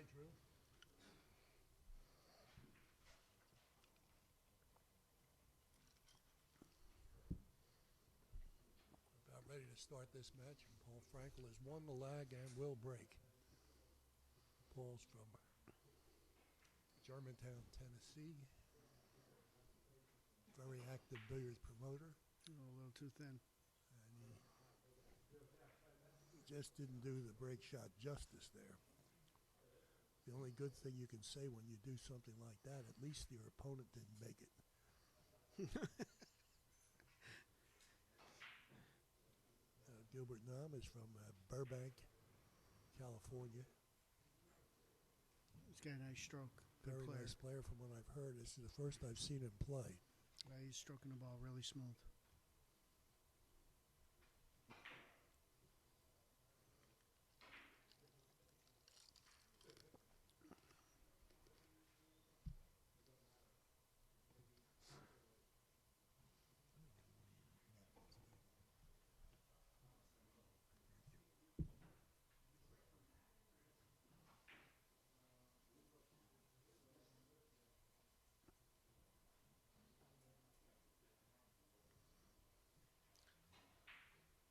Hi, Drew. About ready to start this match. Paul Frankel has won the lag and will break. Paul's from Germantown, Tennessee. Very active billiards promoter. Oh, a little too thin. And he just didn't do the break shot justice there. The only good thing you can say when you do something like that, at least your opponent didn't make it. Gilbert Najm is from Burbank, California. He's got a nice stroke. Good Very player. nice player from what I've heard. This is the first I've seen him play. He's stroking the ball really smooth.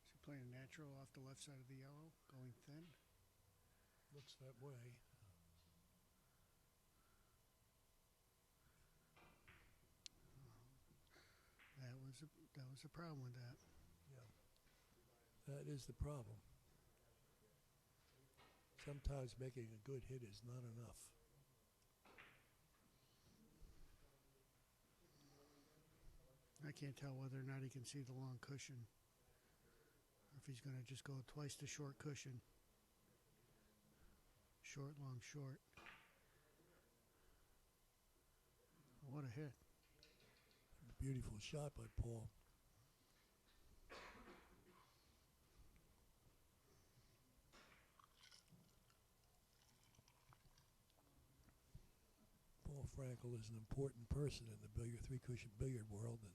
Is he playing natural off the left side of the yellow, going thin? Looks that way. That was a problem with that. Yeah, that is the problem. Sometimes making a good hit is not enough. I can't tell whether or not he can see the long cushion, or if he's going to just go twice the short cushion. Short, long, short. What a hit. Beautiful shot by Paul. Paul Frankel is an important person in the three-cushion billiard world, and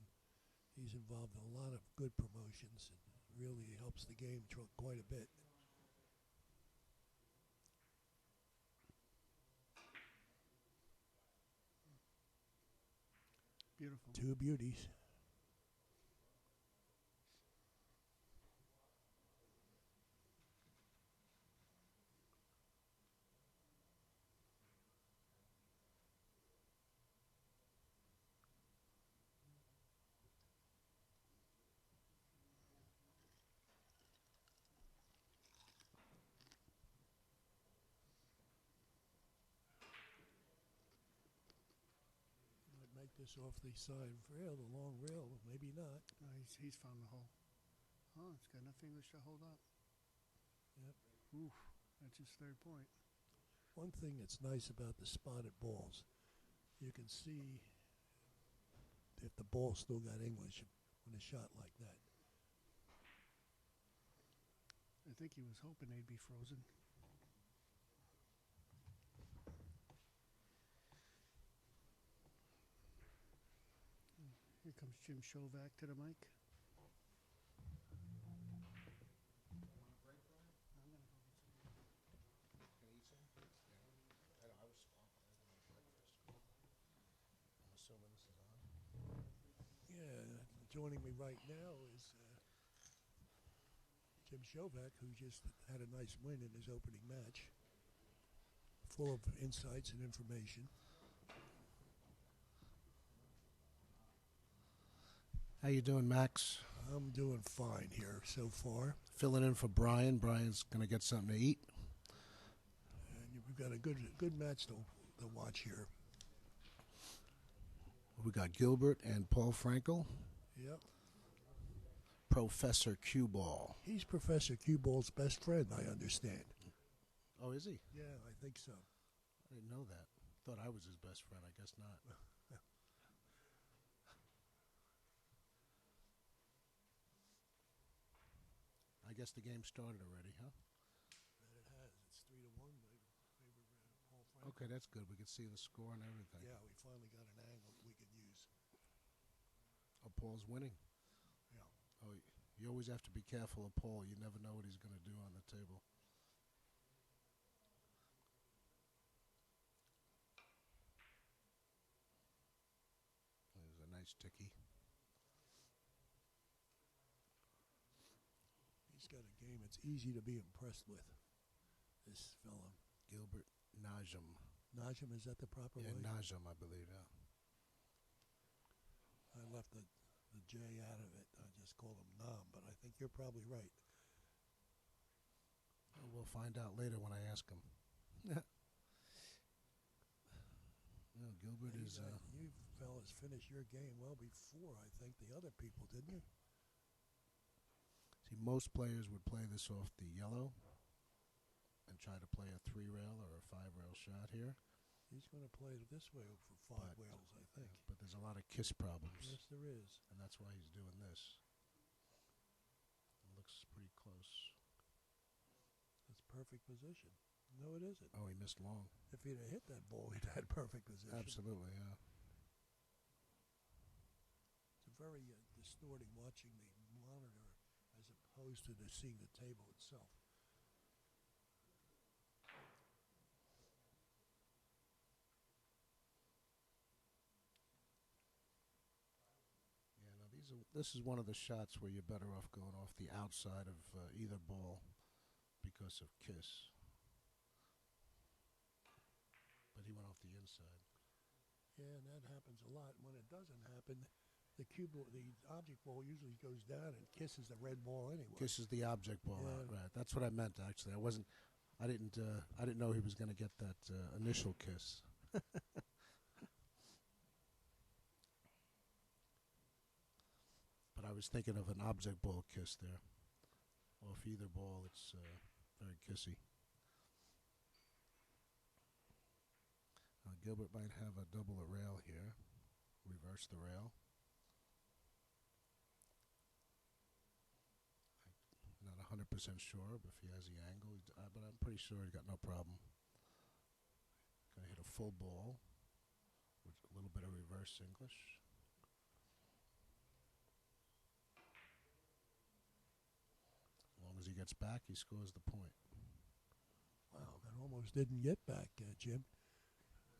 he's involved in a lot of good promotions and really helps the game quite a bit. Beautiful. Two beauties. Might make this off the side rail, the long rail, but maybe not. He's found the hole. Oh, it's got enough English to hold up. Yep. Oof, that's his third point. One thing that's nice about the spotted balls, you can see if the ball still got English when a shot like that. I think he was hoping they'd be frozen. Here comes Jim Shovak to the mic. Yeah, joining me right now is Jim Shovak, who just had a nice win in his opening match. Full of insights and information. How you doing, Max? I'm doing fine here so far. Filling in for Brian. Brian's going to get something to eat. And we've got a good match to watch here. We got Gilbert and Paul Frankel. Yep. Professor Q-Ball. He's Professor Q-Ball's best friend, I understand. Oh, is he? Yeah, I think so. I didn't know that. Thought I was his best friend. I guess not. I guess the game started already, huh? And it has. It's 3-1. Favor Paul Frankel. Okay, that's good. We can see the score and everything. Yeah, we finally got an angle that we can use. Oh, Paul's winning. Yeah. Oh, you always have to be careful of Paul. You never know what he's going to do on the table. sticky. He's got a game it's easy to be impressed with, this fella. Gilbert Najm. Najm, is that the proper Yeah, way? Najm, I believe, yeah. I left the J out of it. I just called him Nam, but I think you're probably right. We'll find out later when I ask him. No, Gilbert is... You fellas finished your game well before, I think, the other people, didn't you? See, most players would play this off the yellow and try to play a 3-rail or a 5-rail shot here. He's going to play it this way for 5 rails, I think. But there's a lot of kiss problems. Yes, there is. And that's why he's doing this. It looks pretty close. That's perfect position. No, it isn't. Oh, he missed long. If he'd have hit that ball, he'd had perfect position. Absolutely, yeah. It's very distorting watching the monitor as opposed to seeing the table itself. Yeah, now this is one of the shots where you're better off going off the outside of either ball because of kiss. But he went off the inside. Yeah, and that happens a lot. When it doesn't happen, the object ball usually goes down and kisses the red ball anyway. Kisses the object ball out, right? That's what I meant. Actually, I didn't know he was going to get that initial kiss. But I was thinking of an object ball kiss there. Off either ball, it's very kissy. Gilbert might have a double a rail here. Reverse the rail. I'm not 100% sure if he has the angle, but I'm pretty sure he got no problem. Gonna hit a full ball with a little bit of reverse English. As long as he gets back, he scores the point. Wow, that almost didn't get back, Jim.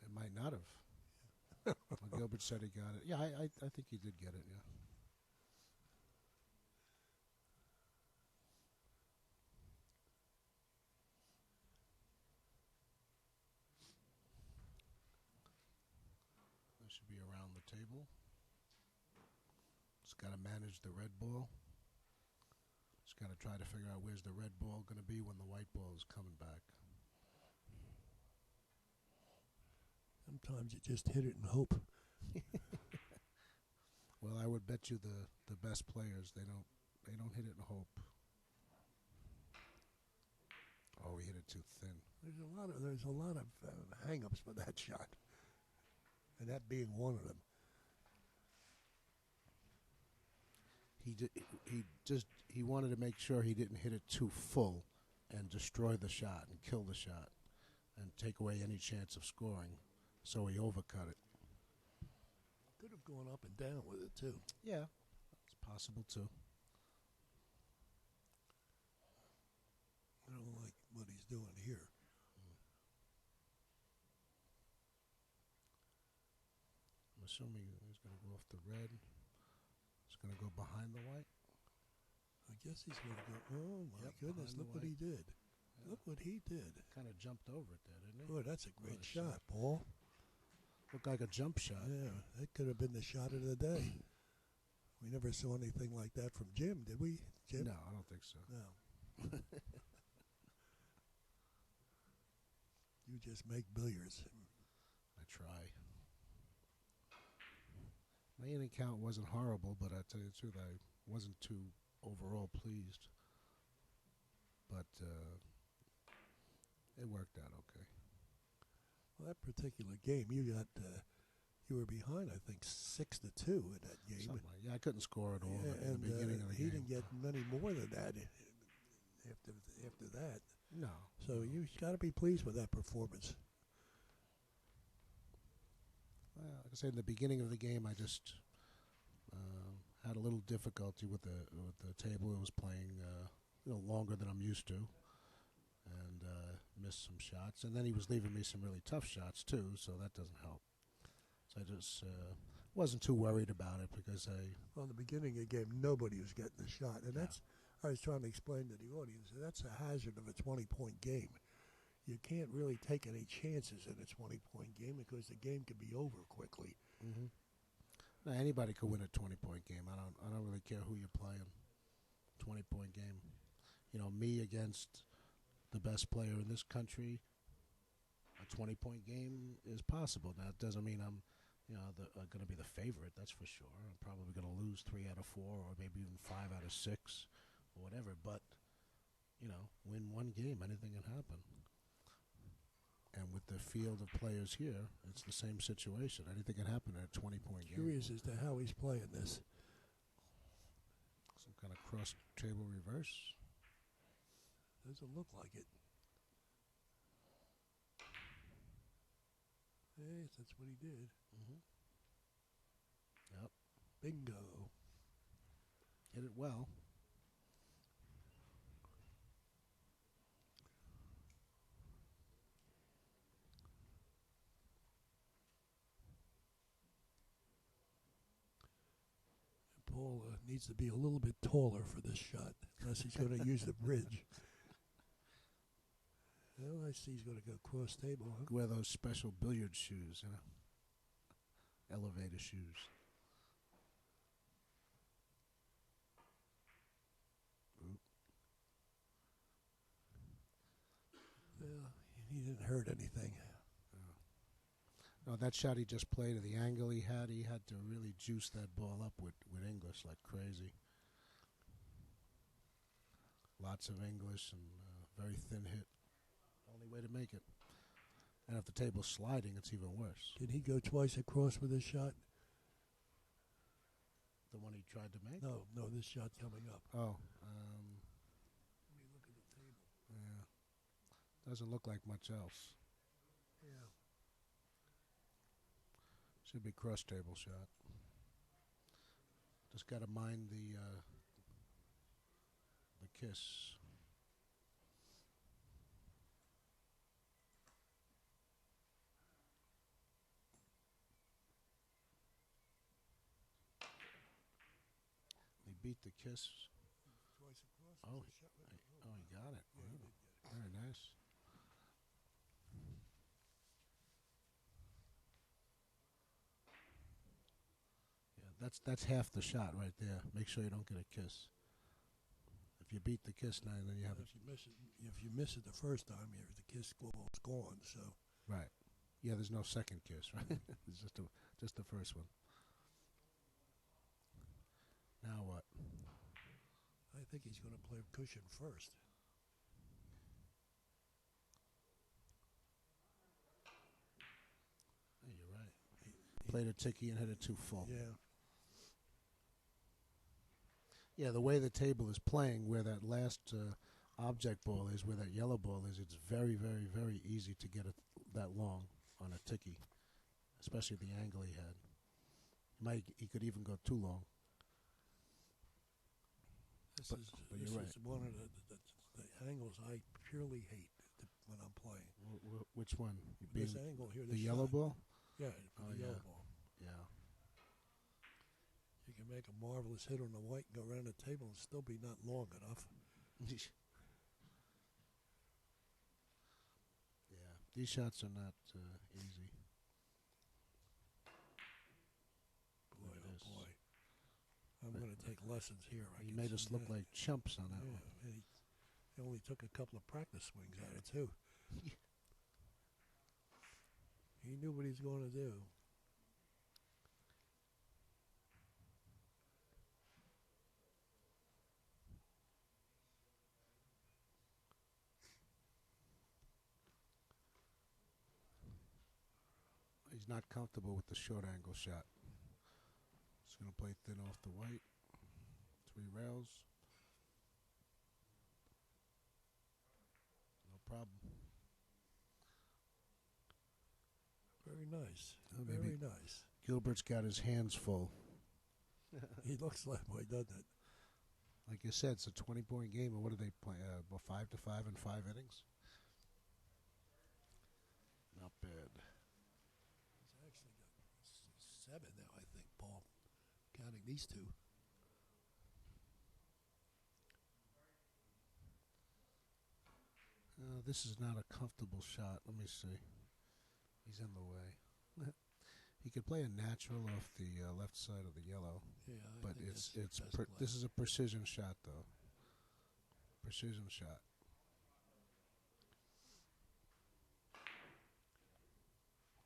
It might not have. Well, Gilbert said he got it. Yeah, I think he did get it, yeah. That should be around the table. Just got to manage the red ball. Just got to try to figure out where's the red ball going to be when the white ball is coming back. Sometimes you just hit it and hope. Well, I would bet you the best players they don't hit it and hope. Oh, he hit it too thin. There's a lot of hang-ups with that shot, and that being one of them. He wanted to make sure he didn't hit it too full and destroy the shot and kill the shot and take away any chance of scoring. So he overcut it. Could have gone up and down with it, too. Yeah, it's possible, too. I don't like what he's doing here. I'm assuming he's going to go off the red. He's going to go behind the white. I guess he's going to go, oh, my goodness, behind look the what he white. did. Yeah. Look what he did. Kind of jumped over it there, didn't he? Boy, that's a great What a shot, shot. Paul. Looked like a jump shot. Yeah, that could have been the shot of the day. We never saw anything like that from Jim, did we, Jim? No, I don't think so. No. You just make billiards. I try. My inning count wasn't horrible, but I tell you the truth, I wasn't too overall pleased. But it worked out okay. Well, that particular game, you were behind, I think, 6-2 in that game. Yeah, I couldn't score at all in the beginning of the he game. didn't get many more than that after that. No. So you got to be pleased with that performance. Well, like I said, in the beginning of the game, I just had a little difficulty with the table. It was playing longer than I'm used to, and missed some shots. And then he was leaving me some really tough shots too, so that doesn't help. So wasn't too worried about it because Well, in the beginning of the game, nobody was getting a shot. And Yeah. that's, I was trying to explain to the audience, that's a hazard of a 20-point game. You can't really take any chances in a 20-point game because the game could be over quickly. now, anybody could win a 20-point game. I don't really care who you're playing. 20-point game. You know, me against the best player in this country. A 20-point game is possible. Now, it doesn't mean I'm, going to be the favorite. That's for sure. I'm probably going to lose 3 out of 4, or maybe even 5 out of 6, or whatever. But win one game, anything can happen. And with the field of players here, it's the same situation. Anything can happen in a 20-point game. Curious as to how he's playing this. Some kind of cross-table reverse. Doesn't look like it. Yes, that's what he did. Yep. Bingo. Hit it well. Paul needs to be a little bit taller for this shot, unless he's going to use the bridge. Well, I see he's going to go cross table. Huh? Wear those special billiard shoes, elevator shoes. Well, he didn't hurt anything. No, that shot he just played, the angle he had to really juice that ball up with English like crazy. Lots of English and very thin hit. Only way to make it. And if the table's sliding, it's even worse. Did he go twice across with his shot? The one he tried to make? No, this shot coming up. Oh. Let me look at the table. Yeah. Doesn't look like much else. Yeah. Should be cross table shot. Just got to mind the kiss. He beat the kiss. Twice across. Oh, He shot with it. he got it. Yeah, he Wow. did get it. Very nice. Yeah, that's half the shot right there. Make sure you don't get a kiss. If you beat the kiss now, then you have If you miss it the first time, the kiss ball's gone. So right. Yeah, there's no second kiss, right? It's just the first one. Now what? I think he's going to play cushion first. Hey, you're right. Played a ticky and hit it too full. Yeah. Yeah, the way the table is playing, where that last object ball is, where that yellow ball is, it's very, very, very easy to get it that long on a ticky, especially the angle he had. He could even go too long. This But is you're right. one of the angles I purely hate when I'm playing. Which one? This angle here. The this yellow shot. ball? Yeah, Oh, the yeah. yellow ball. Yeah. You can make a marvelous hit on the white and go around the table and still be not long enough. Yeah, these shots are not easy. Boy, Look at oh this. boy. I'm going to take lessons here. He made us look like chumps on that Yeah, one. and he only took a couple of practice swings at it, too. He knew what he was going to do. He's not comfortable with the short angle shot. He's going to play thin off the white. 3 rails. No problem. Very nice. Oh, Very maybe nice. Gilbert's got his hands full. He looks that way, doesn't it? Like you said, it's a 20-point game. And what do they play? 5 to 5 in 5 innings? Not bad. He's actually got 7 now, I think. these two. This is not a comfortable shot. Let me see. He's in the way. He could play a natural off the left side of the yellow, Yeah, but think it's that's best play. this is a precision shot though. Precision shot.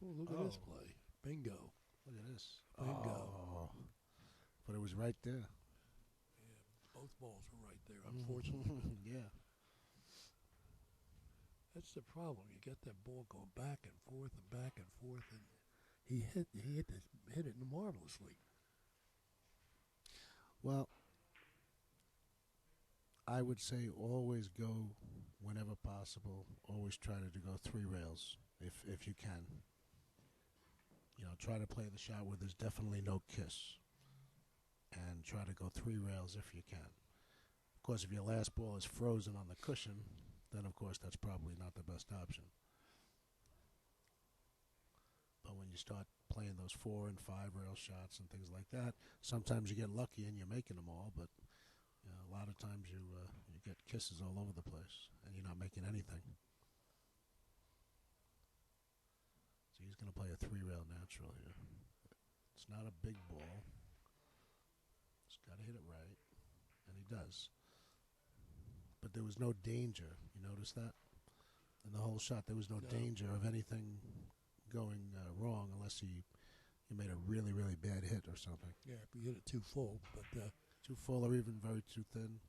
Oh, look at this play. Bingo. Look at this. Bingo. Oh, but it was right there. Yeah, both balls were right there, unfortunately. Yeah. That's the problem. You get that ball going back and forth, and he hit it marvelously. Well, I would say always go whenever possible. Always try to go 3 rails if you can. You know, try to play the shot where there's definitely no kiss, and try to go 3 rails if you can. Of course, if your last ball is frozen on the cushion, then of course that's probably not the best option. But when you start playing those 4 and 5 rail shots and things like that, sometimes you get lucky and you're making them all, but you know, a lot of times you get kisses all over the place and you're not making anything. So he's going to play a 3 rail natural here. It's not a big ball. Just got to hit it right, and he does. But there was no danger. You notice that? In the whole shot, there was no danger of anything going wrong unless you made a really, really bad hit or something. Yeah, if you hit it too full, but too full or even very too thin.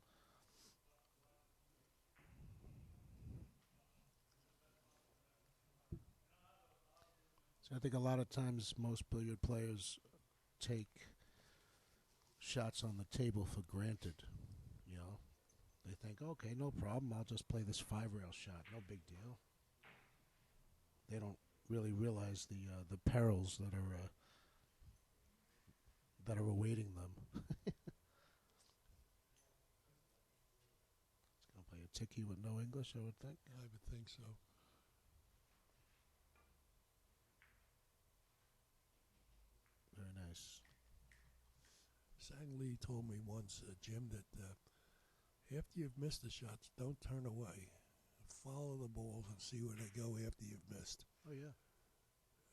So I think a lot of times most billiard players take shots on the table for granted. You know, they think, okay, no problem, I'll just play this 5 rail shot, no big deal. They don't really realize the perils that are awaiting them. It's gonna play a ticky with no English, I would think. I would think so. Very nice. Sang Lee told me once, Jim, that after you've missed the shots, don't turn away. Follow the balls and see where they go after you've missed. Oh, yeah.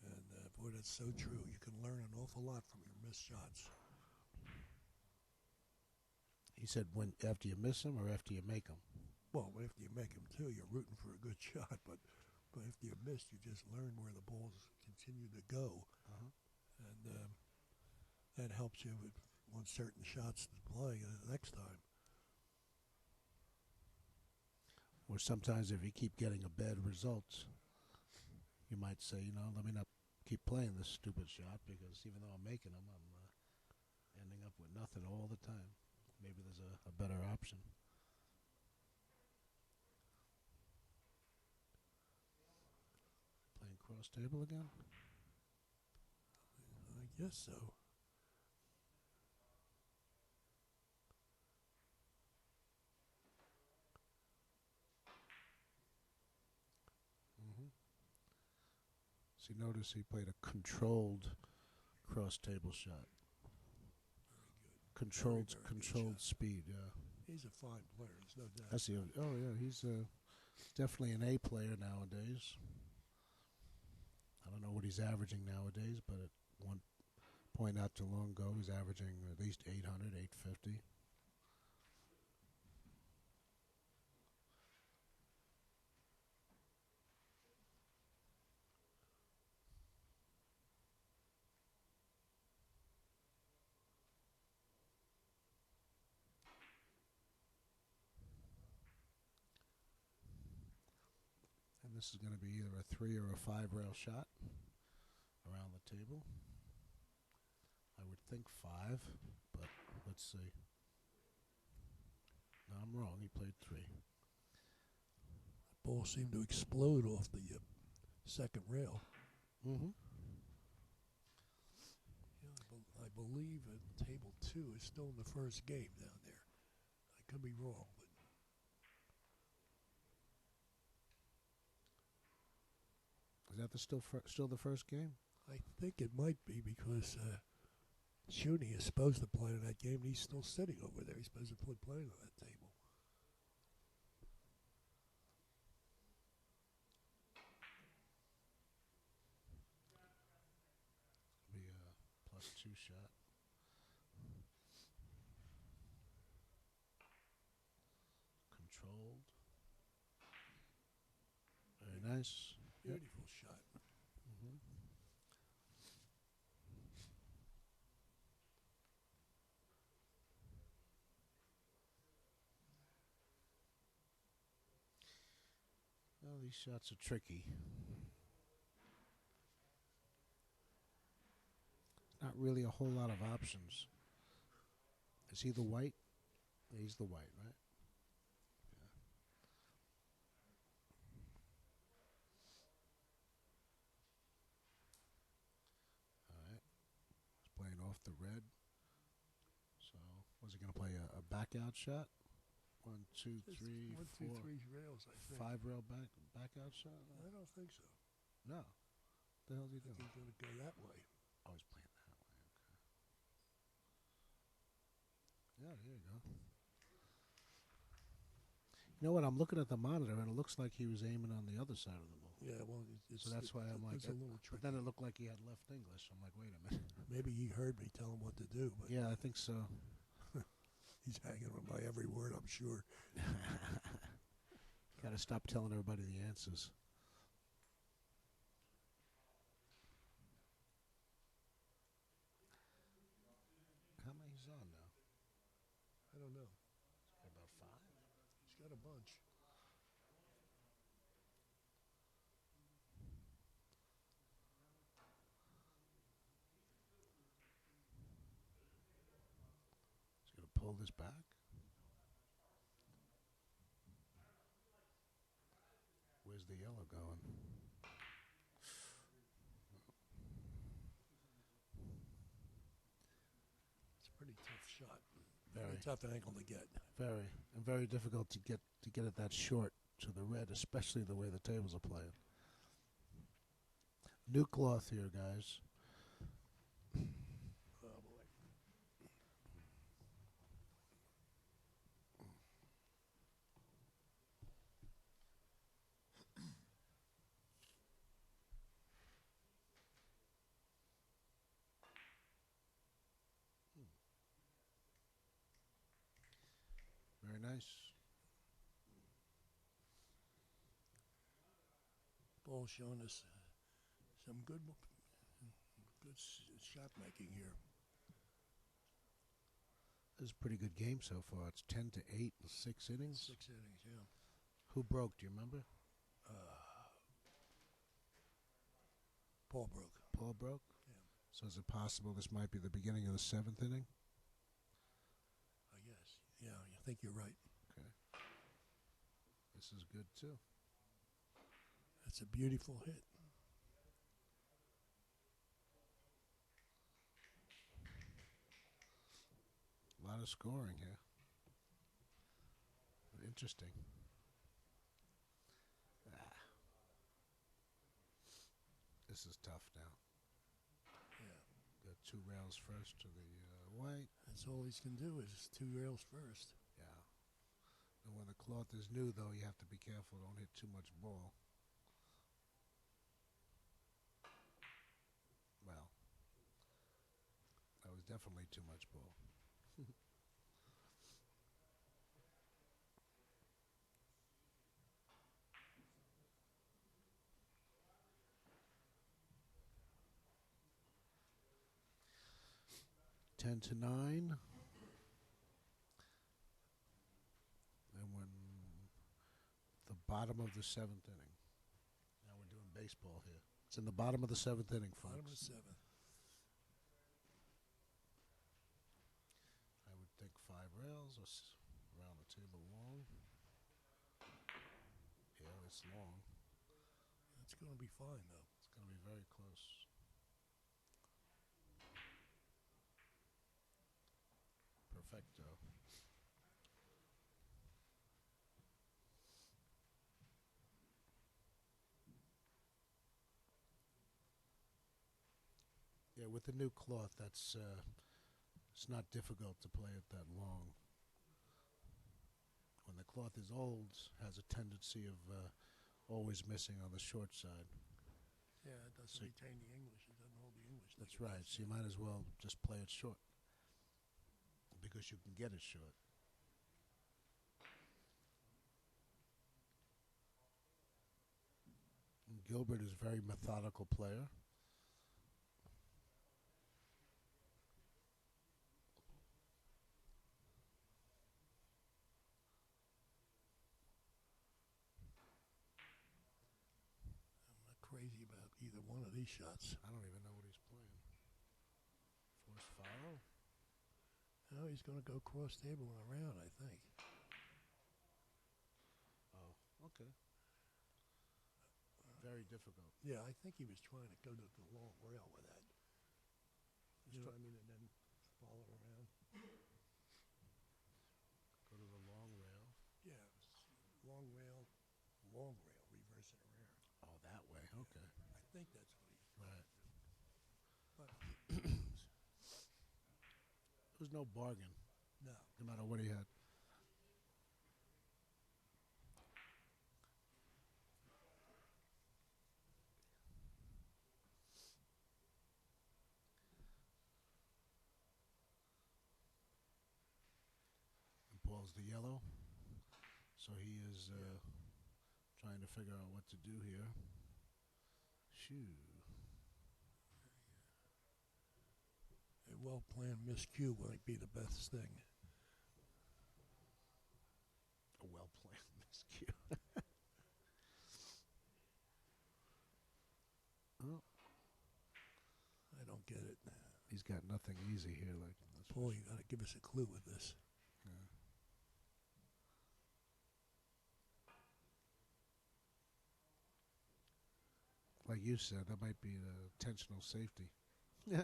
And boy, that's so true. You can learn an awful lot from your missed shots. He said after you miss them or after you make them? Well, after you make them, too, you're rooting for a good shot. But after you missed, you just learn where the balls continue to go. Uh-huh. And that helps you with on certain shots to play the next time. Or sometimes if you keep getting a bad result, you might say, let me not keep playing this stupid shot because even though I'm making them, I'm ending up with nothing all the time. Maybe there's a better option. Playing cross table again? I guess so. So you notice he played a controlled cross table shot. Very good. Controlled speed, yeah. He's a fine player, there's no doubt. I see. Oh, yeah, he's definitely an A player nowadays. I don't know what he's averaging nowadays, but at one point not too long ago, he's averaging at least 800, 850. And this is going to be either a 3 or a 5 rail shot around the table. I would think 5, but let's see. No, I'm wrong. He played 3. The ball seemed to explode off the second rail. Mm-hmm. I believe table 2 is still in the first game down there. I could be wrong, but Is that still the first game? I think it might be because Shuney is supposed to play in that game, and he's still sitting over there. He's supposed to be playing on that table. Be a +2 shot. Controlled. Very nice. Beautiful shot. Mm-hmm. Well, these shots are tricky. Not really a whole lot of options. Is he the white? He's the white, right? All right. He's playing off the red. So, was he going to play a back out shot? 1, 2, 3, 1, 2, 3 rails, I think. 5 rail back out shot? I don't think so. No. What the hell is he I think doing? he's going to go that way. Oh, he's playing that way. Okay. Yeah, there you go. You know what? I'm looking at the monitor, and it looks like he was aiming on the other side of the ball. Yeah, well, So that's why I'm like, it's a little but tricky. then it looked like he had left English. I'm like, wait a minute. Maybe he heard me tell him what to do, but Yeah, I think so. he's hanging on by every word, I'm sure. Got to stop telling everybody the answers. How many he's on now? I don't know. About 5. He's got a bunch. He's going to pull this back. Where's the yellow going? It's a pretty tough shot. Very. Very tough angle to get. Very. And very difficult to get it that short to the red, especially the way the tables are playing. New cloth here, guys. Oh, boy. Very nice. Ball showing us some good shot making here. This is a pretty good game so far. It's 10-8 in 6 innings. 6 innings, yeah. Who broke? Do you remember? Paul broke. Paul broke? Yeah. So is it possible this might be the beginning of the 7th inning? I guess. Yeah, I think you're right. Okay. This is good, too. That's a beautiful hit. A lot of scoring here. Interesting. This is tough now. Yeah. Got 2 rails first to the white. That's all he's can do is 2 rails first. Yeah. And when the cloth is new, though, you have to be careful. Don't hit too much ball. Well, that was definitely too much ball. Ten to 9. And when the bottom of the 7th inning. Now we're doing baseball here. It's in the bottom of the 7th inning, folks. Bottom of 7th. I would think 5 rails or around the table long. Yeah, it's long. That's going to be fine, though. It's going to be very close. Perfecto. Yeah, with the new cloth, that's It's not difficult to play it that long. When the cloth is old, has a tendency of always missing on the short side. Yeah, it doesn't So- retain the English. It doesn't hold the English. That's right. So you might as well just play it short because you can get it short. And Gilbert is a very methodical player. I'm not crazy about either one of these shots. I don't even know what he's playing. Force foul? No, he's going to go cross table and around, I think. Oh, okay. Very difficult. Yeah, I think he was trying to go to the long rail with that. You know- I mean, and then follow around. Go to the long rail. Yeah, it was long rail, reverse it around. Oh, that way. Okay. I think that's what he's Right. But There was no bargain, no. no matter what he had. And Paul's the yellow, so he is trying to figure out what to do here. Shoo. A well-planned miscue might be the best thing. A well-planned miscue. Oh, I don't get it. he's got nothing easy here. Like that's for Paul, sure. you got to give us a clue with this. Yeah. Like you said, that might be the intentional safety. Yeah.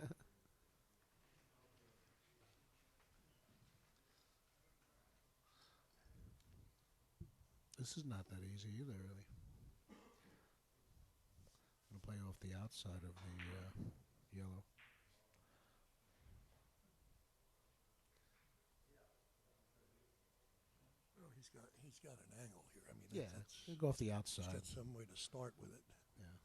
This is not that easy either, really. I'm gonna play off the outside of the yellow. Well, he's got an angle here. I mean, Yeah, that's we'll go off the he's outside. got some way to start with it. Yeah.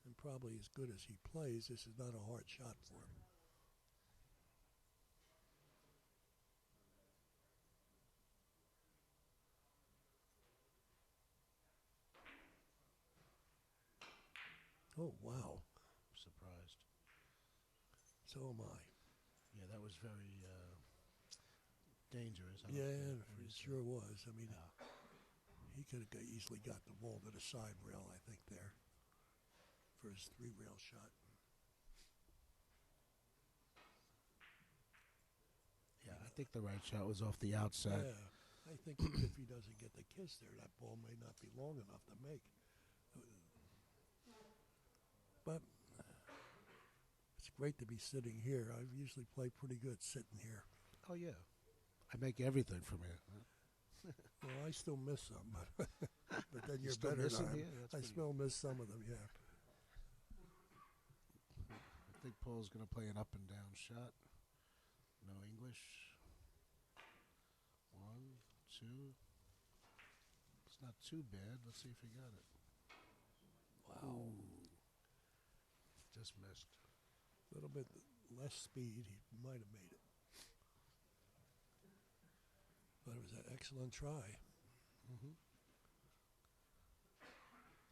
And probably as good as he plays, this is not a hard shot for him. Oh, wow. Surprised. So am I. Yeah, that was very dangerous. I don't Yeah, care it what he sure said. was. I mean, Yeah. he could have easily got the ball to the side rail, I think, there for his 3-rail shot. Yeah, I think the right shot was off the outside. Yeah, I think even if he doesn't get the kiss there, that ball may not be long enough to make. But it's great to be sitting here. I usually play pretty good sitting here. Oh yeah, I make everything from here. Well, I still miss some, but then You you're still better miss than them I am. here? That's I pretty- still miss some of them, yeah. I think Paul's going to play an up and down shot. No English. 1, 2. It's not too bad. Let's see if he got it. Wow. Just missed. A little bit less speed, he might have made it. But it was an excellent try. Mm-hmm.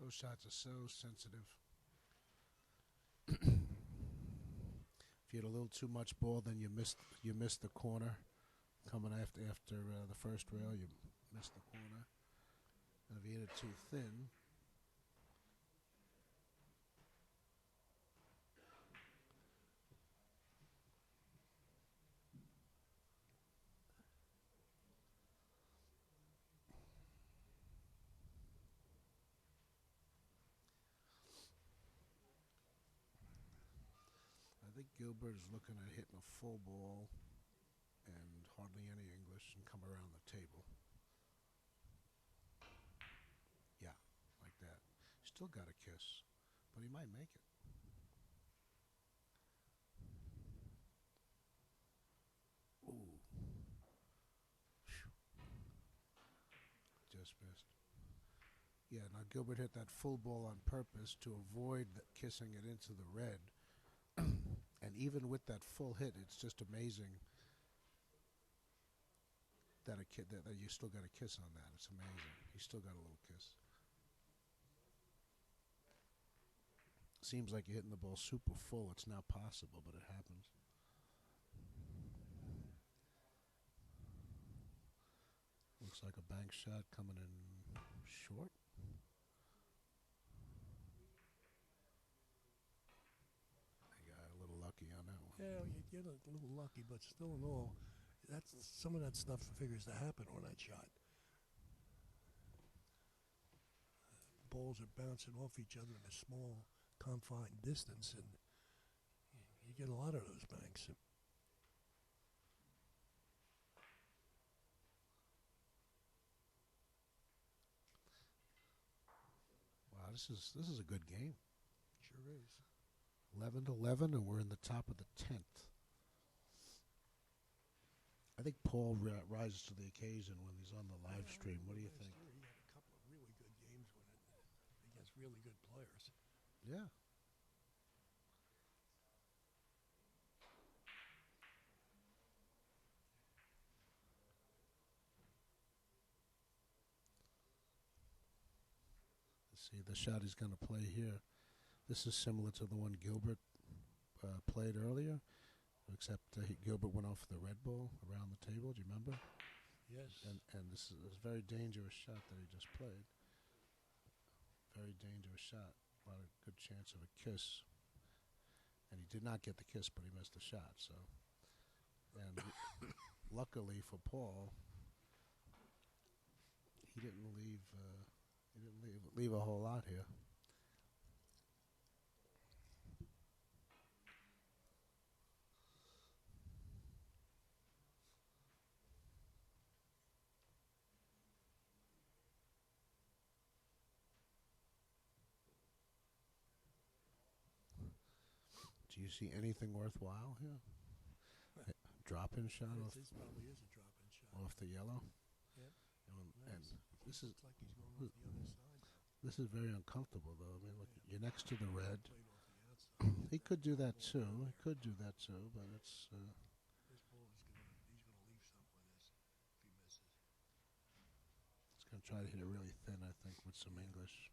Those shots are so sensitive. If you had a little too much ball, then you missed the corner. Coming after the first rail, you missed the corner. And if you hit it too thin, I think Gilbert is looking at hitting a full ball and hardly any English and come around the table. Yeah, like that. Still got a kiss, but he might make it. just missed. Yeah, now Gilbert hit that full ball on purpose to avoid kissing it into the red. And even with that full hit, it's just amazing that that you still got a kiss on that. It's amazing. He still got a little kiss. Seems like you're hitting the ball super full. It's not possible, but it happens. Looks like a bank shot coming in short. They got a little lucky on that one. Yeah, you get a little lucky, but still in all, some of that stuff figures to happen on that shot. Balls are bouncing off each other in a small, confined distance, and you get a lot of those banks. Wow, this is a good game. Sure is. 11-11, and we're in the top of the 10th. I think Paul rises to the occasion when he's on the live stream. What do you think? He had a couple of really good games against really good players. Yeah. Let's see, the shot he's going to play here. This is similar to the one Gilbert played earlier, except Gilbert went off the red ball around the table. Do you remember? Yes. And this is a very dangerous shot that he just played. Very dangerous shot. A lot of good chance of a kiss. And he did not get the kiss, but he missed the shot. So, and luckily for Paul, he didn't leave a whole lot here. Do you see anything worthwhile here? Drop-in shot off. This probably is a drop-in shot. Off the yellow. Yep. And this is looks like he's going off the other side. This is very uncomfortable, though. I mean, look, you're next to the red. Played off the outside. He could do that too. He could do that too, but it's. This ball is he's gonna leave some with this if he misses. He's gonna try to hit it really thin, I think, with some English.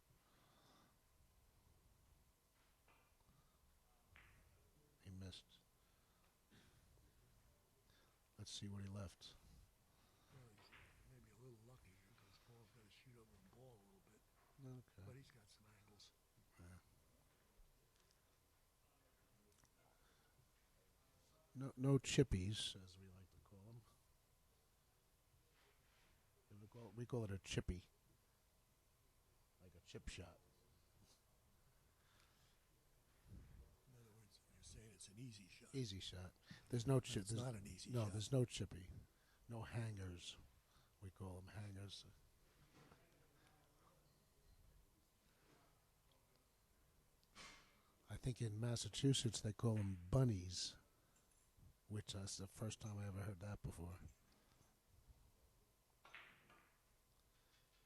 He missed. Let's see what he left. Well, he's maybe a little lucky here because Paul's got to shoot over the ball a little bit. Okay. But he's got some angles. Yeah. No chippies, as we like to call them. We call it a chippy, like a chip shot. In other words, you're saying it's an easy shot. Easy shot. There's no chip. It's not an easy no, shot. there's no chippy. No hangers. We call them hangers. I think in Massachusetts they call them bunnies, which that's the first time I ever heard that before.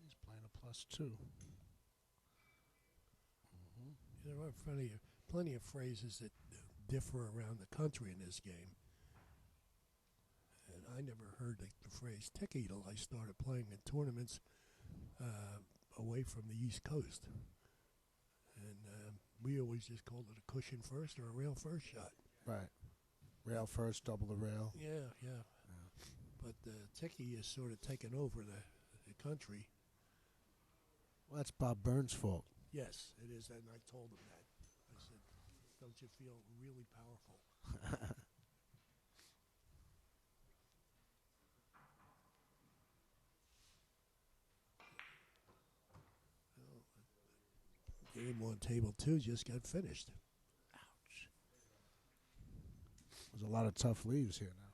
He's playing a +2. Mm-hmm. There are plenty of phrases that differ around the country in this game. And I never heard the phrase ticky till I started playing in tournaments away from the East Coast. And we always just called it a cushion first or a rail first shot. Right. Rail first, double the rail. Yeah. But ticky is sort of taken over the country. Well, that's Bob Burns' fault. Yes, it is, and I told him that. I said, don't you feel really powerful? Game on table 2 just got finished. Ouch. There's a lot of tough leaves here now.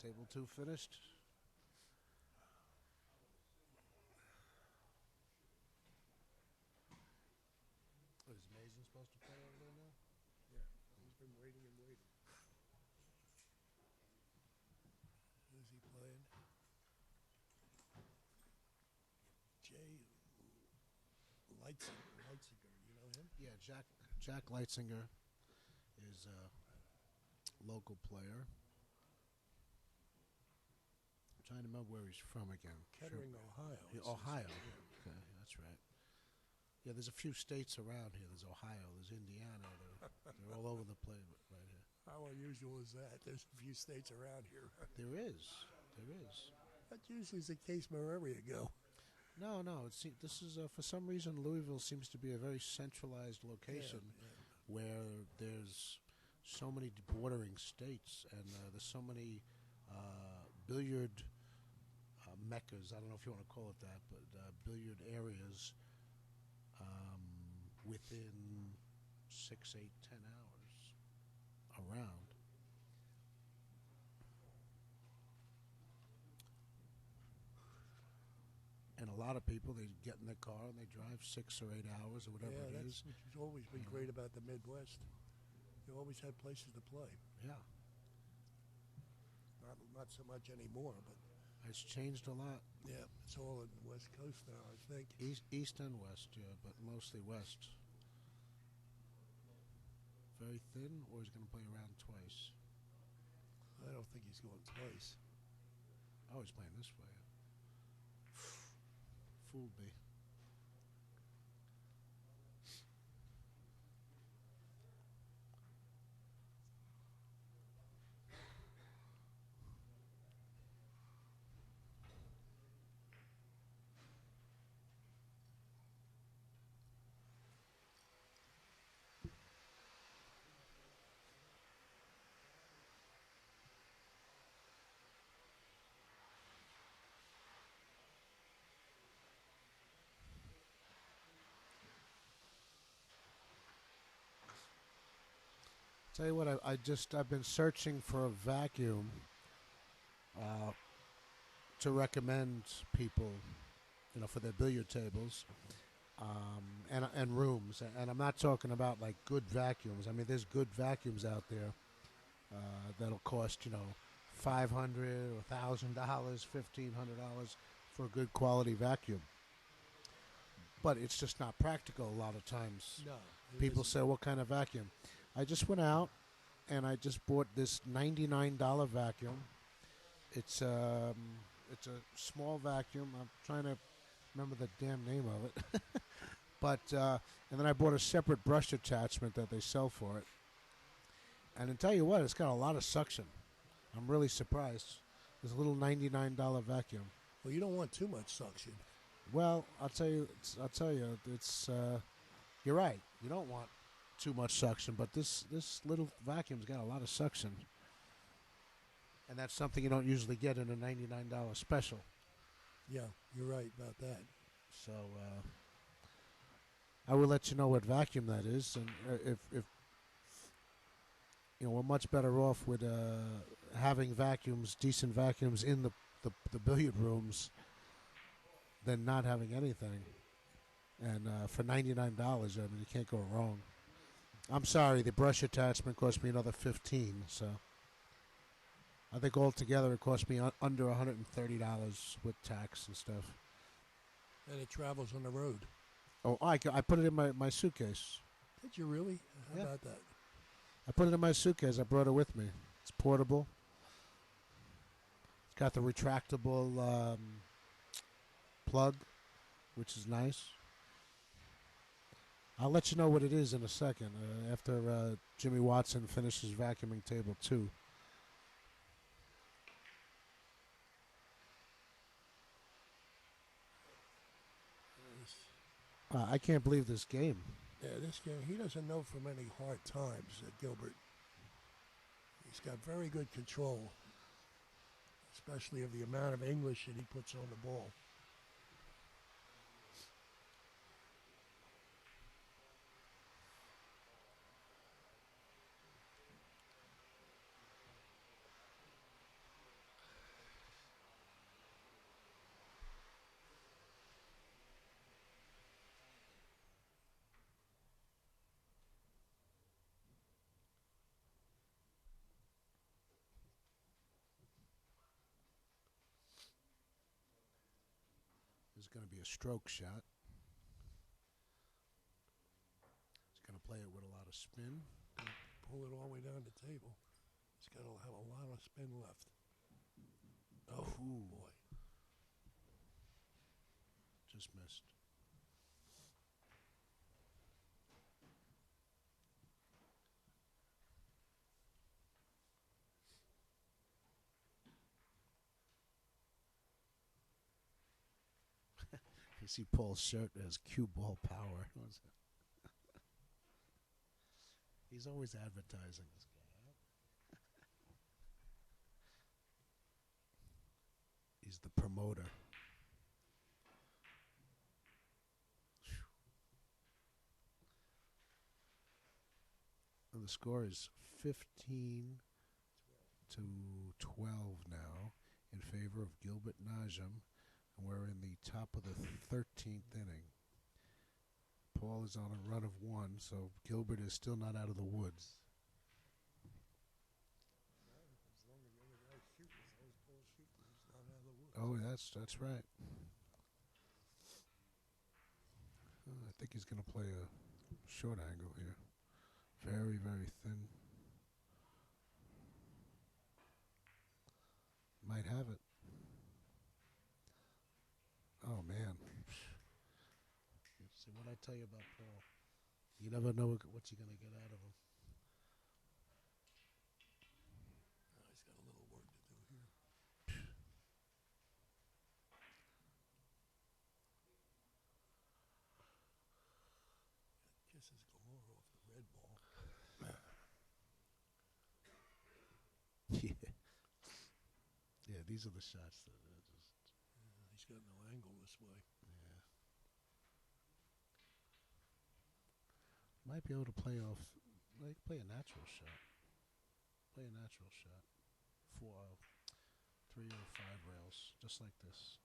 Table 2 finished. What, is Mason supposed to play over there now? Yeah, he's been waiting and waiting. Jay Leitziger, you know him? Yeah, Jack Leitzinger is a local player. I'm trying to remember where he's from again. Kettering, Ohio. Ohio. Okay, that's right. Yeah, there's a few states around here. There's Ohio, there's Indiana. They're all over the place right here. How unusual is that? There's a few states around here. There is. There is. That usually is the case wherever you go. No. This is for some reason Louisville seems to be a very centralized location where there's so many bordering states and there's so many billiard meccas. I don't know if you want to call it that, but billiard areas within 6, 8, 10 hours around. And a lot of people, they get in their car and they drive 6 or 8 hours or whatever it is. Which has always been great about the Midwest. You always had places to play. Yeah. Not so much anymore, but It's changed a lot. yeah, it's all in the West Coast now, I think. East and west, yeah, but mostly west. Very thin, or he's going to play around twice? I don't think he's going twice. Oh, he's playing this way. Fooled me. Tell you what, I've been searching for a vacuum to recommend people, for their billiard tables and rooms. And I'm not talking about like good vacuums. I mean, there's good vacuums out there that'll cost $500 or $1,000, $1,500 for a good quality vacuum. But it's just not practical a lot of times. No. People say, "What kind of vacuum?" I just went out and I just bought this $99 vacuum. It's a small vacuum. I'm trying to remember the damn name of it. But and then I bought a separate brush attachment that they sell for it. And to tell you what, it's got a lot of suction. I'm really surprised. This little $99 vacuum. Well, you don't want too much suction. Well, I'll tell you, it's you're right. You don't want too much suction, but this little vacuum's got a lot of suction, and that's something you don't usually get in a $99 special. Yeah, you're right about that. So I will let you know what vacuum that is, and if we're much better off with having decent vacuums in the billiard rooms than not having anything. And for $99, I mean, you can't go wrong. I'm sorry, the brush attachment cost me another $15, so I think altogether it cost me under $130 with tax and stuff. And it travels on the road. Oh, I put it in my suitcase. Did you really? How Yeah. about that? I put it in my suitcase. I brought it with me. It's portable. It's got the retractable plug, which is nice. I'll let you know what it is in a second after Jimmy Watson finishes vacuuming table 2. I can't believe this game. Yeah, this game, he doesn't know from any hard times, Gilbert. He's got very good control, especially of the amount of English that he puts on the ball. is going to be a stroke shot. He's going to play it with a lot of spin. Pull it all the way down the table. It's got to have a lot of spin left. Oh, Ooh. boy. Just missed. You see Paul's shirt has cue ball power. He's always advertising this guy. He's the promoter. And the score is 15 to 12 now in favor of Gilbert Najm. And we're in the top of the 13th inning. Paul is on a run of one, so Gilbert is still not out of the woods. As long as the other guy's shooting, as long as Paul's shooting, he's not out of the woods. Oh, that's right. I think he's going to play a short angle here. Very, very thin. Might have it. Oh, man. See what I tell you about Paul. You never know what you're going to get out of him. He's got a little work to do here. Kisses galore off the red ball. Yeah. Yeah, these are the shots that are just... He's got no angle this way. Yeah. Might be able to play off, like, play a natural shot. Play a natural shot. 4, 3 or 5 rails, just like this.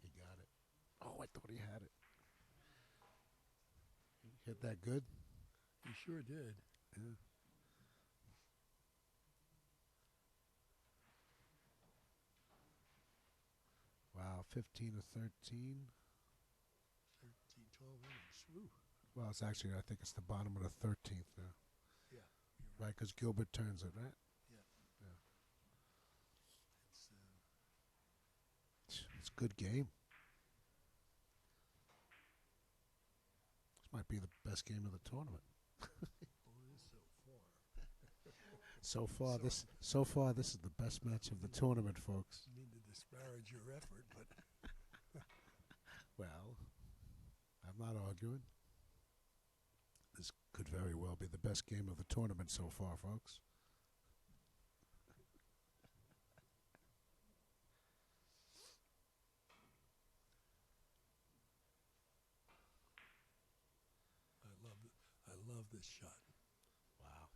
He got it. Oh, I thought he had it. He hit that good? He sure did. Yeah. Wow, 15 to 13. 13, 12 innings. Woo. Well, it's actually, I think it's the bottom of the 13th now. Yeah. Right, because Gilbert turns it, right? Yeah. Yeah. It's It's a good game. This might be the best game of the tournament. well, it is So so far. far, this is the best match of the tournament, folks. You need to disparage your effort, but Well, I'm not arguing. This could very well be the best game of the tournament so far, folks. I love this shot. Wow.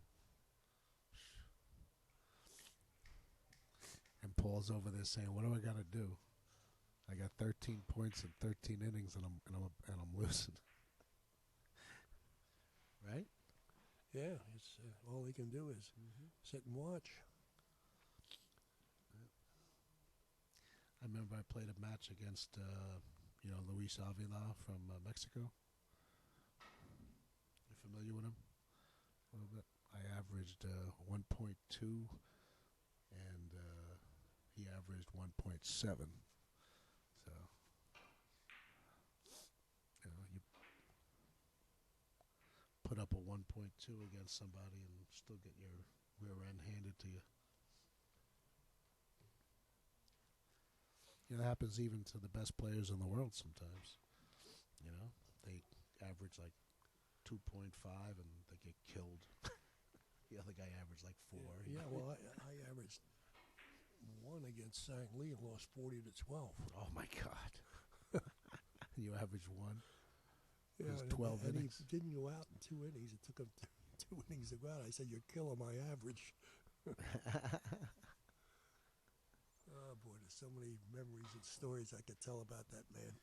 And Paul's over there saying, "What do I got to do? I got 13 points in 13 innings, and I'm losing." Right? Yeah, it's all he can do is sit and watch. I remember I played a match against, Luis Avila from Mexico. You familiar with him? A little bit. I averaged 1.2, and he averaged 1.7. So, you put up a 1.2 against somebody and still get your rear end handed to you. It happens even to the best players in the world sometimes. They average like 2.5 and they get killed. The other guy averaged like 4. Yeah, well, I averaged 1 against St. Lee and lost 40 to 12. Oh my God! You averaged 1. Yeah, It was and 12 and innings. he didn't go out in 2 innings. It took him 2 innings to go out. I said, "You're killing my average." Oh boy, there's so many memories and stories I could tell about that man.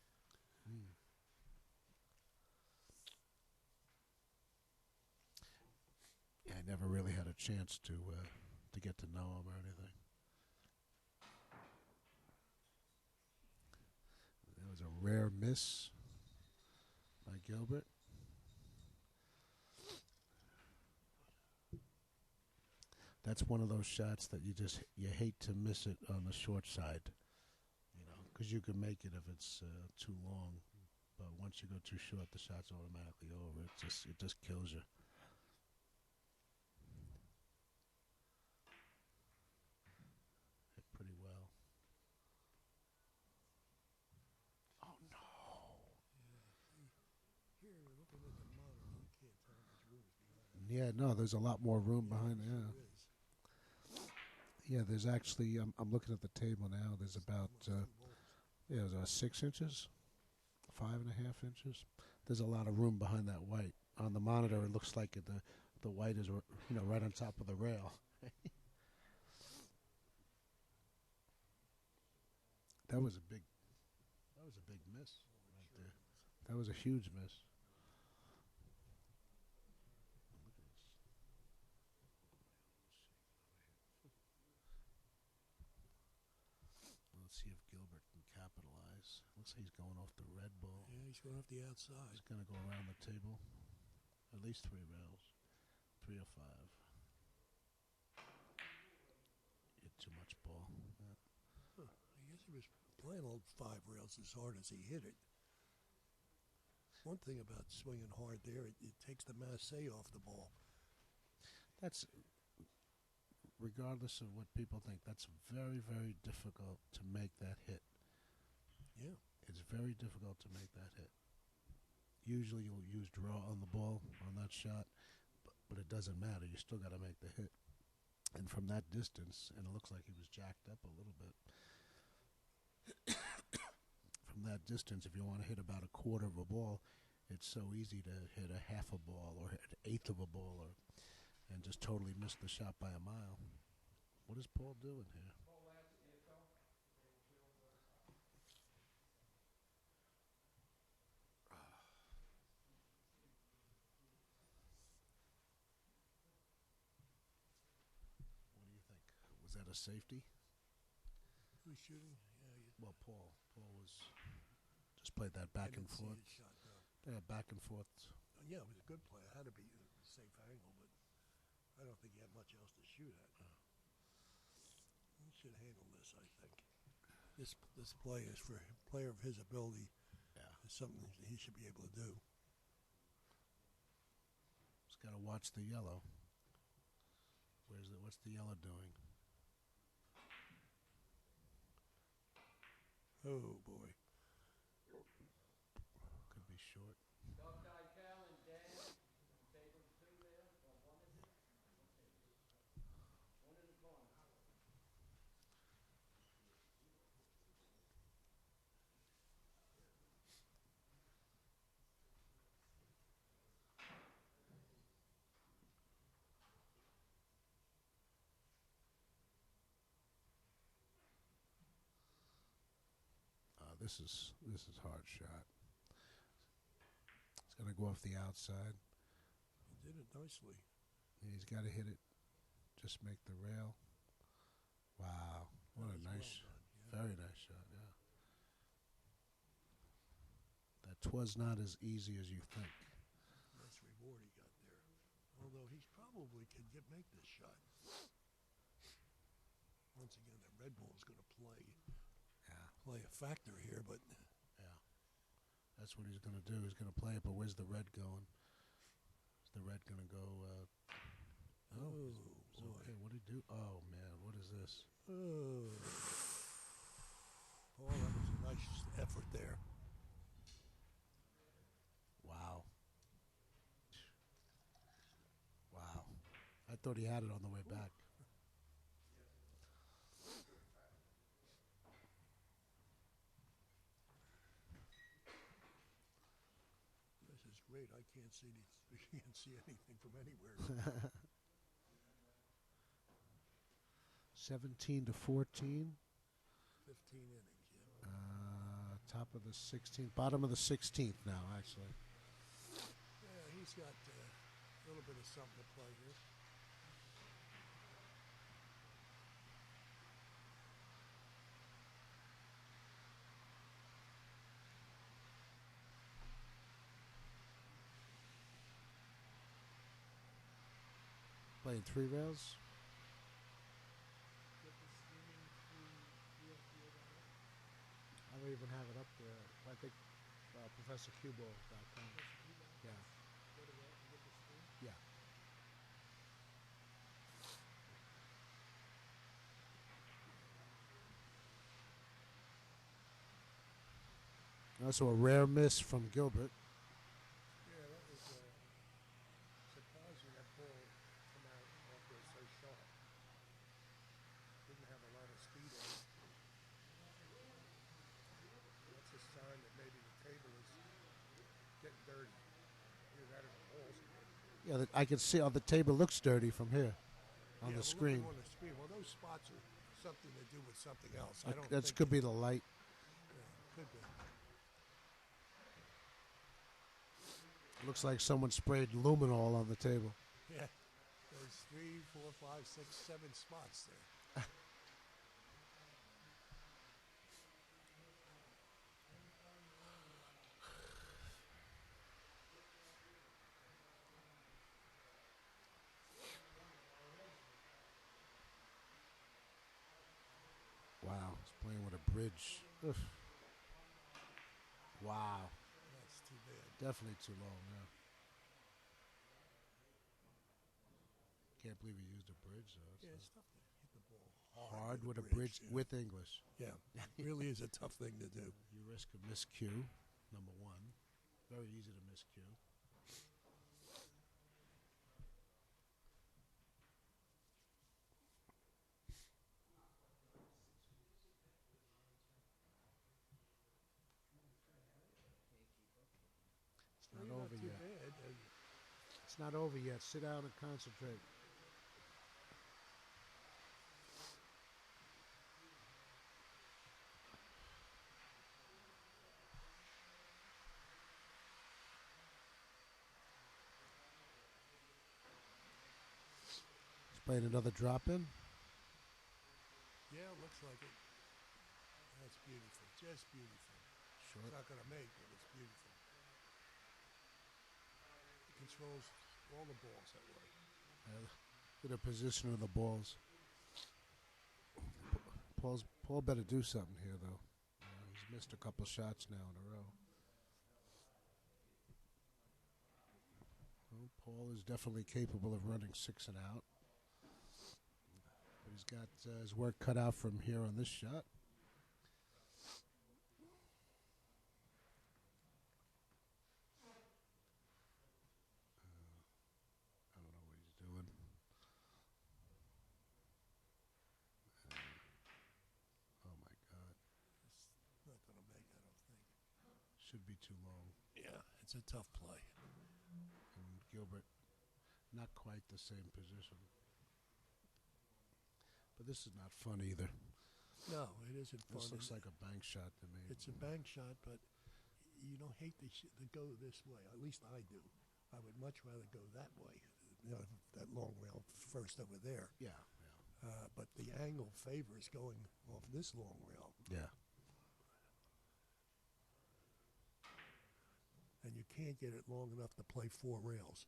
Yeah, I never really had a chance to get to know him or anything. rare miss by Gilbert. That's one of those shots that you hate to miss it on the short side, because you can make it if it's too long, but once you go too short, the shot's automatically over. It just kills you. Hit pretty well. Oh no! Here, looking at the monitor, you can't tell how much room is behind it. Yeah, no, there's a lot more room behind it. Sure Yeah. is. Yeah, there's actually, I'm looking at the table now, there's about, Almost 2 balls. there's 6 inches, 5.5 inches. There's a lot of room behind that white. On the monitor, it looks like the white is, right on top of the rail. That was a big miss right there. That was a huge miss. Let's see if Gilbert can capitalize. Looks like he's going off the red ball. Yeah, he's going off the outside. He's going to go around the table. At least 3 rails. 3 or 5. Hit too much ball. Yeah. Huh. I guess he was playing all 5 rails as hard as he hit it. One thing about swinging hard there, it takes the masse off the ball. That's, regardless of what people think, that's very, very difficult to make that hit. Yeah. It's very difficult to make that hit. Usually you'll use draw on the ball on that shot, but it doesn't matter. You still got to make the hit. And from that distance, and it looks like he was jacked up a little bit. From that distance, if you want to hit about a quarter of a ball, it's so easy to hit a half a ball or an eighth of a ball and just totally miss the shot by a mile. What is Paul doing here? What do you think? Was that a safety? Who's shooting? Well, Paul was just played that back and forth. Shot, no. Yeah, back and forth. Yeah, it was a good play. It had to be a safe angle, but I don't think he had much else to shoot at. He should handle this, I think. This play is for a player of his ability. Yeah. It's something he should be able to do. Just got to watch the yellow. What's the yellow doing? Oh, boy. Could be short. This is hard shot. It's gonna go off the outside. He did it nicely. He's got to hit it. Just make the rail. Wow, what a nice, very nice shot. Yeah. That was not as easy as you think. Nice reward he got there. Although he probably could make this shot. Once again, the red ball is going to play a factor here, but yeah, that's what he's going to do. He's going to play it, but where's the red going? Is the red going to go? Okay, what did he do? Oh man, what is this? Oh, that was a nice effort there. Wow. I thought he had it on the way back. This is great. I can't see anything from anywhere. 17-14. 15 innings. Yeah. Top of the 16th, bottom of the 16th now, actually. Yeah, he's got a little bit of something to play here. Playing three rails. I don't even have it up there. I think ProfessorCubo.com. Yeah. Yeah. Also a rare miss from Gilbert. Yeah, that was surprising that ball come out off there so sharp. Didn't have a lot of speed on it. That's a sign that maybe the table is getting dirty. Either that or the balls are dirty. Yeah, I can see the table looks dirty from here on the screen. On the screen. Well, those spots are something to do with something else. I don't That think could be the light. Yeah, could be. Looks like someone sprayed luminol on the table. Yeah, there's 3, 4, 5, 6, 7 spots there. Wow, he's playing with a bridge. Ugh. Wow. That's too bad. Definitely too long, yeah. Can't believe he used a bridge, though. Yeah, it's tough to hit the ball Hard with a bridge yeah. with English. Yeah, it really is a tough thing to do. You risk a miscue, number one. Very easy to miscue. It's not over yet. It's not over yet. Sit down and concentrate. He's playing another drop in. Yeah, it looks like it. That's beautiful. Just beautiful. Short. It's not going to make, but it's beautiful. It controls all the balls that way. Look at the position of the balls. Paul better do something here, though. He's missed a couple shots now in a row. Well, Paul is definitely capable of running 6 and out. But he's got his work cut out from here on this shot. I don't know what he's doing. Oh, my God. It's not going to make, I don't think. Should be too long. Yeah, it's a tough play. And Gilbert, not quite the same position. But this is not fun either. No, it isn't fun. This looks like a bank shot to me. It's a bank shot, but you don't hate to go this way. At least I do. I would much rather go that way. You know, that long rail first over there. Yeah, But the angle favors going off this long rail. yeah. And you can't get it long enough to play 4 rails.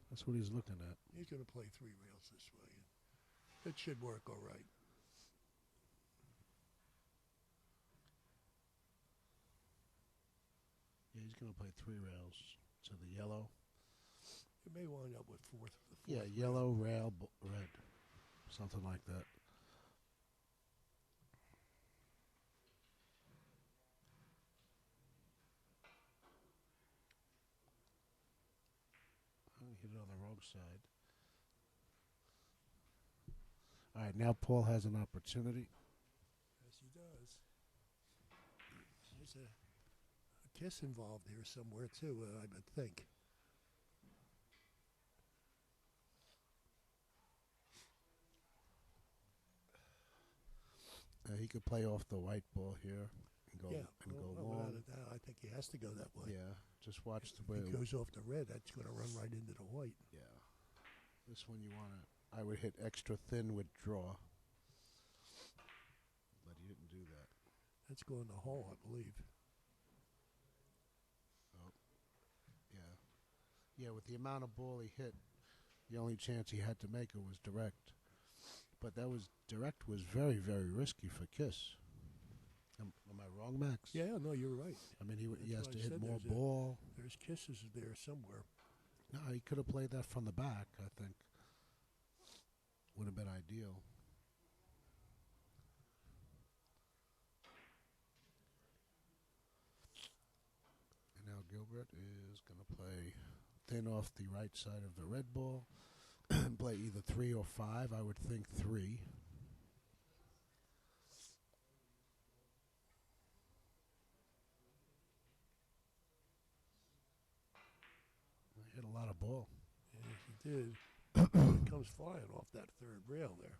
That's what he's looking at. He's going to play 3 rails this way. It should work all right. Yeah, he's going to play 3 rails to the yellow. You may wind up with the fourth Yeah, rail. yellow, rail, red. Something like that. Oh, he hit it on the wrong side. All right, now Paul has an opportunity. Yes, he does. There's a kiss involved here somewhere, too, I would think. He could play off the white ball here and go Without long. a doubt, I think he has to go that way. Yeah, just watch the If way he goes off the red, that's going to run right into the white. Yeah. This one you want to... I would hit extra thin with draw. But he didn't do that. That's going to hole, I believe. Yeah, with the amount of ball he hit, the only chance he had to make it was direct. But that was direct was very, very risky for Kiss. Am I wrong, Max? Yeah, no, you're right. I mean, he has That's to why I hit said more there's ball. There's kisses there somewhere. No, he could have played that from the back, I think. Would have been ideal. And now Gilbert is going to play thin off the right side of the red ball. Play either 3 or 5. I would think 3. He hit a lot of ball. Yes, he did. It comes flying off that third rail there.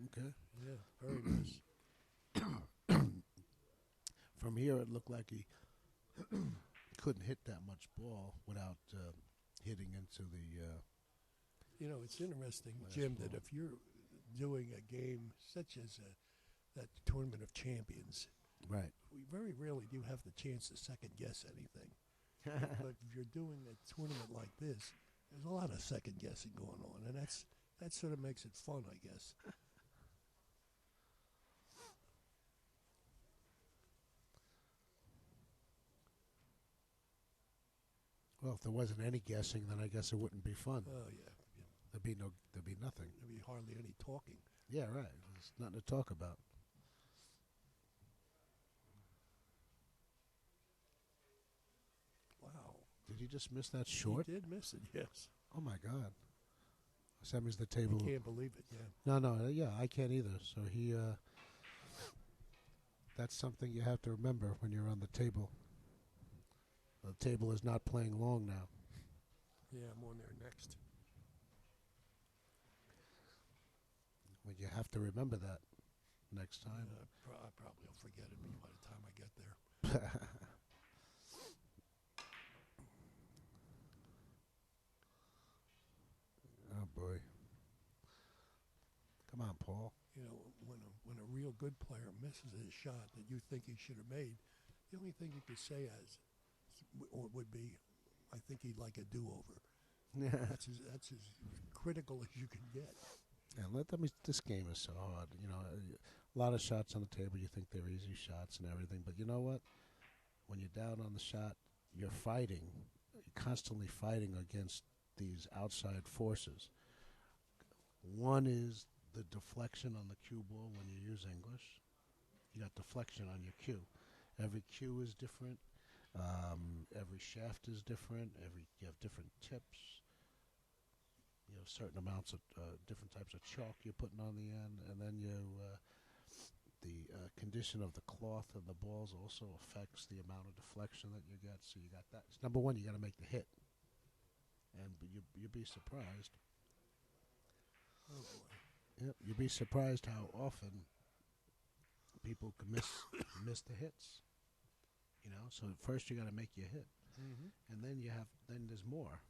Okay. Yeah, very nice. From here, it looked like he couldn't hit that much ball without hitting into the. You know, it's interesting, Last Jim, ball. that if you're doing a game such as that Tournament of Champions, Right. we very rarely do have the chance to second guess anything. But if you're doing a tournament like this, there's a lot of second guessing going on, and that sort of makes it fun, I guess. Well, if there wasn't any guessing, then I guess it wouldn't be fun. Oh yeah, There'd be nothing. there'd be hardly any talking. Yeah, right. There's nothing to talk about. Wow, Did he just miss that short? he did miss it. Yes, Oh my God. So that means the table. can't believe it. Yeah. No, yeah, I can't either. So he. That's something you have to remember when you're on the table. The table is not playing long now. Yeah, I'm on there next. Well, you have to remember that next time. I probably will forget it by the time I get there. Oh boy. Come on, Paul. You know, when a real good player misses a shot that you think he should have made, the only thing you could say would be, I think he'd like a do-over. That's as critical as you can get. And this game is so hard. You know, a lot of shots on the table. You think they're easy shots and everything, but you know what? When you're down on the shot, you're fighting. You're constantly fighting against these outside forces. One is the deflection on the cue ball when you use English. You got deflection on your cue. Every cue is different. Every shaft is different. You have different tips. You have certain amounts of different types of chalk you're putting on the end, and then the condition of the cloth and the balls also affects the amount of deflection that you get. So you got that. Number one, you got to make the hit, and you'd be surprised. Oh boy. Yep, you'd be surprised how often people can miss the hits. You know, so first you got to make your hit, and then then there's more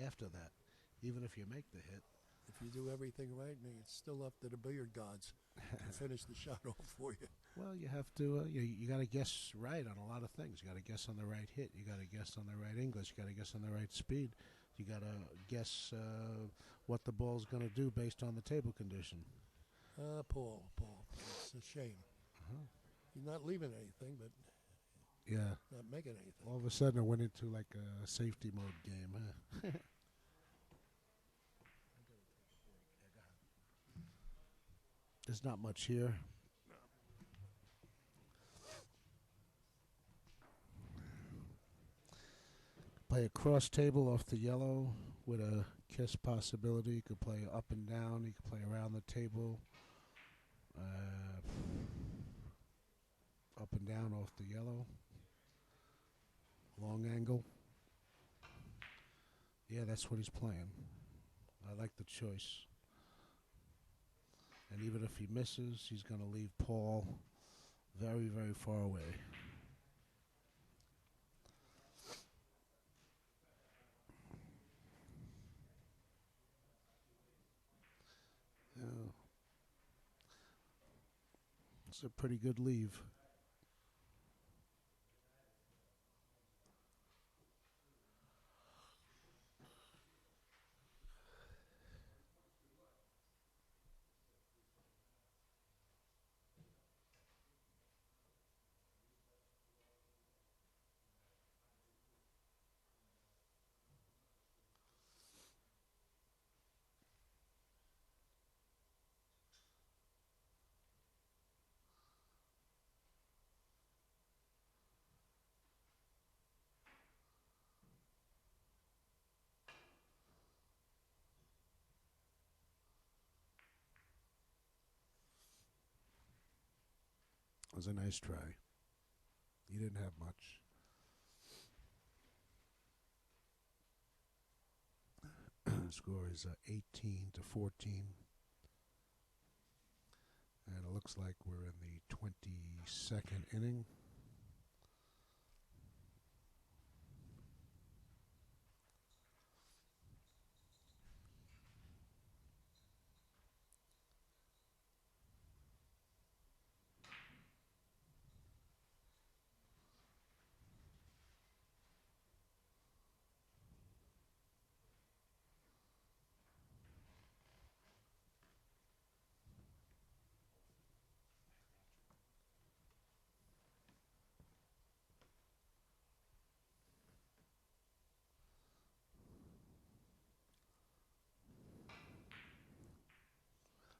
after that. Even if you make the hit, If you do everything right, it's still up to the billiard gods to finish the shot off for you. well, you have to. You got to guess right on a lot of things. You got to guess on the right hit. You got to guess on the right English. You got to guess on the right speed. You got to guess what the ball's going to do based on the table condition. Paul, it's a shame. You're not leaving anything, but Yeah. not making anything. All of a sudden, it went into like a safety mode game. Huh? There's not much here. Play a cross table off the yellow with a kiss possibility. You could play up and down. You could play around the table. Up and down off the yellow. Long angle. Yeah, that's what he's playing. I like the choice. And even if he misses, he's going to leave Paul very, very far away. Yeah. It's a pretty good leave. was a nice try. He didn't have much. Score is 18-14. And it looks like we're in the 22nd inning.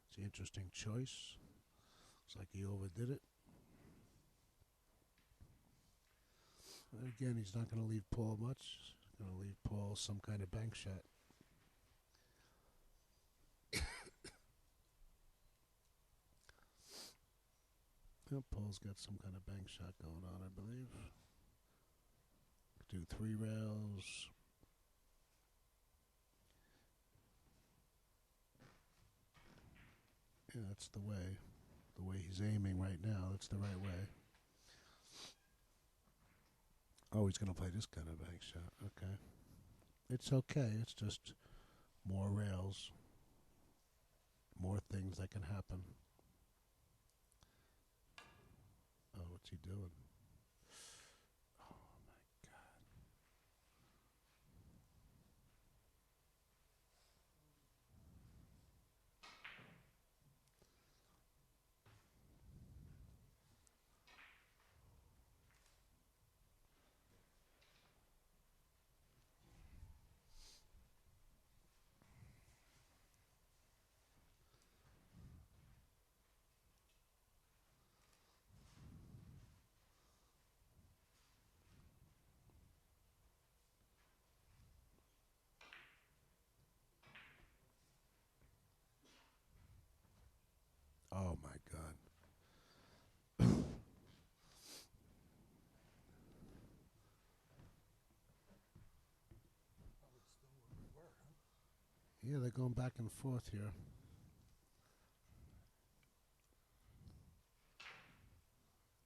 It's an interesting choice. Looks like he overdid it. And again, he's not going to leave Paul much. He's going to leave Paul some kind of bank shot. Paul's got some kind of bank shot going on, I believe. Do 3 rails. Yeah, that's the way. The way he's aiming right now, that's the right way. Oh, he's going to play this kind of bank shot. Okay. It's okay. It's just more rails. More things that can happen. Oh, what's he doing? Oh, my God. Oh, my God. Yeah, they're going back and forth here.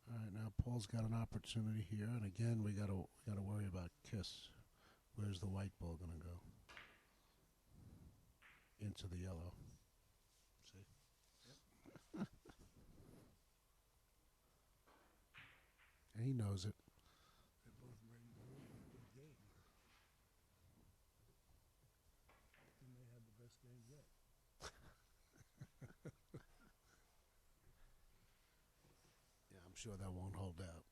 All right, now Paul's got an opportunity here, and again we gotta worry about Kiss. Where's the white ball gonna go? Into the yellow. See? Yep. And he knows it. They're both ready to win a good game. And they had the best game yet. Yeah, I'm sure that won't hold out.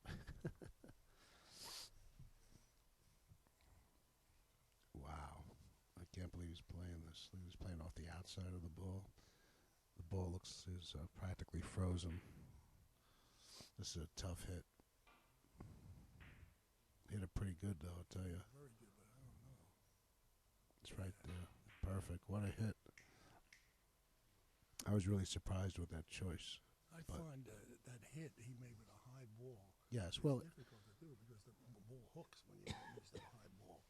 Wow. I can't believe he's playing this. He's playing off the outside of the ball. The ball is practically frozen. This is a tough hit. Hit it pretty good, though, I'll tell you. Very good, but I don't know. It's right there. Perfect. What a hit. I was really surprised with that choice. I find that hit he made with a high ball. Yes, it's well, difficult to do because the ball hooks when you use the high ball.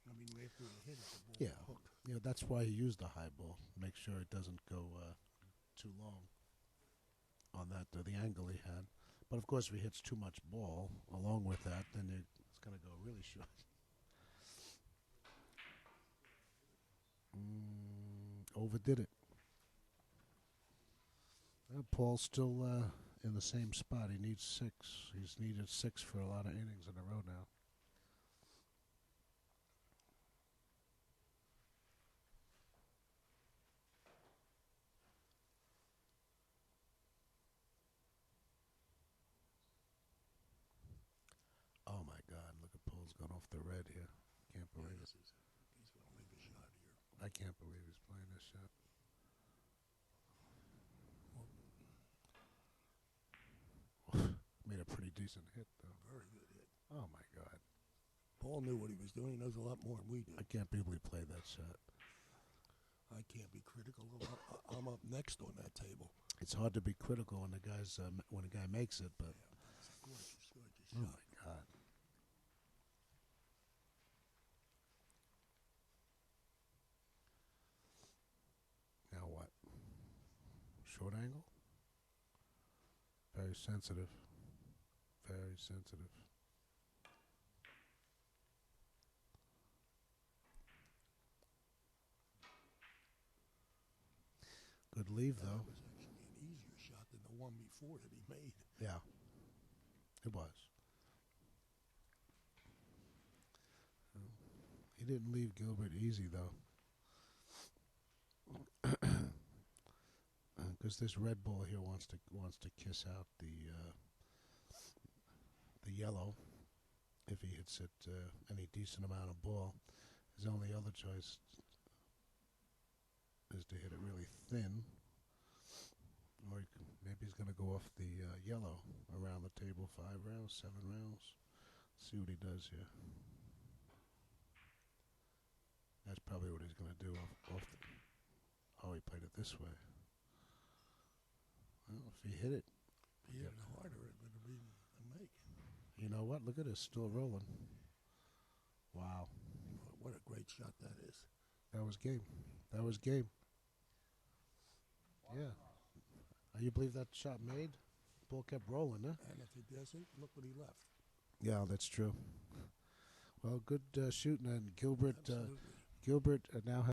I mean, after you hit it, the ball yeah, hook. that's why he used the high ball. Make sure it doesn't go too long on the angle he had. But of course, if he hits too much ball along with that, then it's going to go really short. Overdid it. Paul's still in the same spot. He needs 6. He's needed 6 for a lot of innings in a row now. Oh, my God. Look at Paul's gone off the red here. Can't believe it. He's going to make a shot here. I can't believe he's playing this shot. Made a pretty decent hit, though. Very good hit. Oh, my God. Paul knew what he was doing. He knows a lot more than we do. I can't believe he played that shot. I can't be critical of I'm up next on that table. it's hard to be critical when when a guy makes it, but It's a gorgeous, gorgeous oh shot. my God. Now what? Short angle? Very sensitive. Very sensitive. Good leave, That though. was actually an easier shot than the one before that he made. Yeah, it was. He didn't leave Gilbert easy, though. Because this red ball here wants to kiss out the yellow. If he hits it any decent amount of ball, his only other choice is to hit it really thin, or maybe he's going to go off the yellow around the table. 5 rounds, 7 rounds. See what he does here. That's probably what he's going to do off the. Oh, he played it this way. Well, if he hit it, If he hit it harder, it would have been a make. you know what? Look at this, still rolling. Wow, What a great shot that is. that was game. That was game. Yeah. You believe that shot made? Ball kept rolling, huh? And if it doesn't, look what he left. Yeah, that's true. Well, good shooting, and Gilbert. Absolutely. Gilbert now has